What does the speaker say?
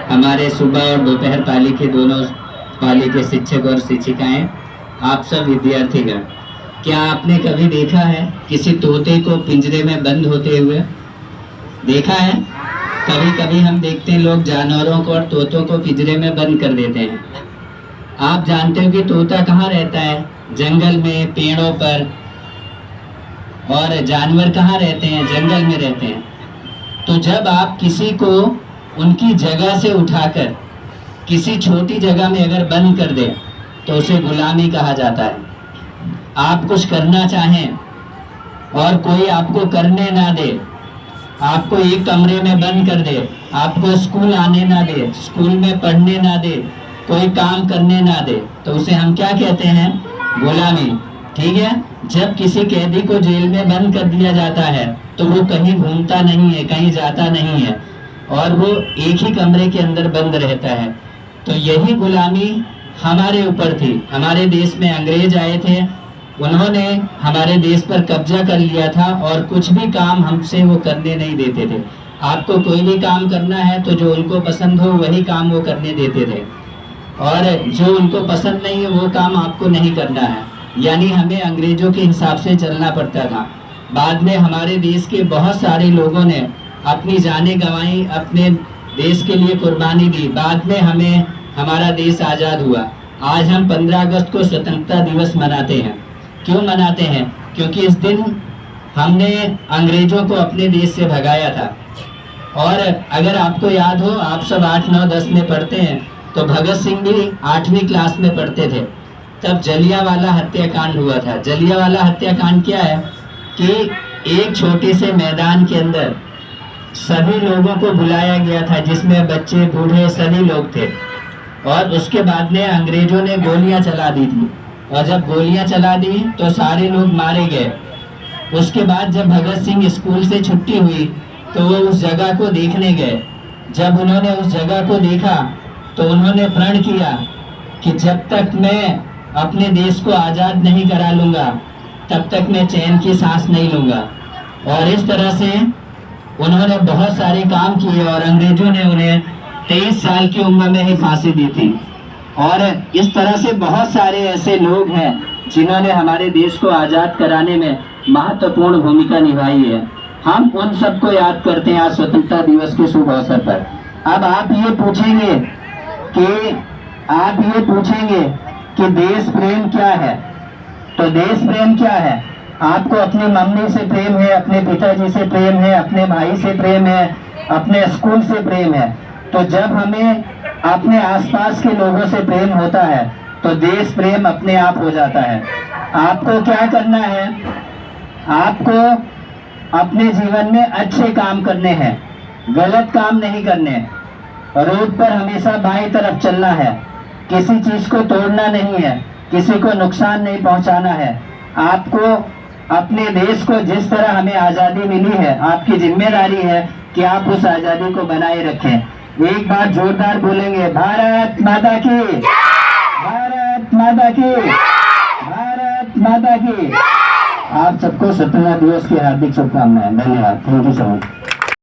हमारे सुबह और दोपहर पाली के दोनों पाली के शिक्षक और शिक्षिकाएं, आप सब विद्यार्थीगण, क्या आपने कभी देखा है किसी तोते को पिंजरे में बंद होते हुए? देखा है? कभी कभी हम देखते हैं लोग जानवरों को और तोतों को पिंजरे में बंद कर देते हैं। आप जानते हो कि तोता कहाँ रहता है? जंगल में, पेड़ों पर। और जानवर कहाँ रहते हैं? जंगल में रहते हैं। तो जब आप किसी को उनकी जगह से उठाकर किसी छोटी जगह में अगर बंद कर दे तो उसे गुलामी कहा जाता है। आप कुछ करना चाहें और कोई आपको करने ना दे, आपको एक कमरे में बंद कर दे, आपको स्कूल आने ना दे, स्कूल में पढ़ने ना दे, कोई काम करने ना दे, तो उसे हम क्या कहते हैं? गुलामी। ठीक है। जब किसी कैदी को जेल में बंद कर दिया जाता है तो वो कहीं घूमता नहीं है, कहीं जाता नहीं है और वो एक ही कमरे के अंदर बंद रहता है। तो यही गुलामी हमारे ऊपर थी। हमारे देश में अंग्रेज आए थे, उन्होंने हमारे देश पर कब्जा कर लिया था और कुछ भी काम हमसे वो करने नहीं देते थे। आपको कोई भी काम करना है तो जो उनको पसंद हो वही काम वो करने देते थे और जो उनको पसंद नहीं है वो काम आपको नहीं करना है। यानी हमें अंग्रेजों के हिसाब से चलना पड़ता था। बाद में हमारे देश के बहुत सारे लोगों ने अपनी जानें गंवाई, अपने देश के लिए कुर्बानी दी। बाद में हमें हमारा देश आज़ाद हुआ। आज हम 15 अगस्त को स्वतंत्रता दिवस मनाते हैं। क्यों मनाते हैं? क्योंकि इस दिन हमने अंग्रेजों को अपने देश से भगाया था। और अगर आपको याद हो, आप सब 8, 9, 10 में पढ़ते हैं, तो भगत सिंह भी 8वीं क्लास में पढ़ते थे। तब जलियांवाला हत्याकांड हुआ था। जलियांवाला हत्याकांड क्या है कि एक छोटे से मैदान के अंदर सभी लोगों को बुलाया गया था, जिसमें बच्चे, बूढ़े सभी लोग थे। और उसके बाद में अंग्रेजों ने गोलियां चला दी थी और जब गोलियां चला दी तो सारे लोग मारे गए। उसके बाद जब भगत सिंह स्कूल से छुट्टी हुई तो वो उस जगह को देखने गए। जब उन्होंने उस जगह को देखा तो उन्होंने प्रण किया कि जब तक मैं अपने देश को आज़ाद नहीं करा लूँगा तब तक मैं चैन की सांस नहीं लूँगा। और इस तरह से उन्होंने बहुत सारे काम किए और अंग्रेजों ने उन्हें 23 साल की उम्र में ही फांसी दी थी। और इस तरह से बहुत सारे ऐसे लोग हैं जिन्होंने हमारे देश को आज़ाद कराने में महत्वपूर्ण भूमिका निभाई है। हम उन सबको याद करते हैं आज स्वतंत्रता दिवस के शुभ अवसर पर। अब आप ये पूछेंगे कि देश प्रेम क्या है? तो देश प्रेम क्या है? आपको अपनी मम्मी से प्रेम है, अपने पिताजी से प्रेम है, अपने भाई से प्रेम है, अपने स्कूल से प्रेम है। तो जब हमें अपने आसपास के लोगों से प्रेम होता है तो देश प्रेम अपने आप हो जाता है। आपको क्या करना है? आपको अपने जीवन में अच्छे काम करने हैं, गलत काम नहीं करने। रोड पर हमेशा बाईं तरफ चलना है, किसी चीज को तोड़ना नहीं है, किसी को नुकसान नहीं पहुंचाना है। आपको अपने देश को, जिस तरह हमें आज़ादी मिली है, आपकी जिम्मेदारी है कि आप उस आज़ादी को बनाए रखें। एक बार जोरदार बोलेंगे, भारत माता की, भारत माता की, भारत माता की। आप सबको स्वतंत्रता दिवस की हार्दिक शुभकामनाएं। धन्यवाद। Thank you so much.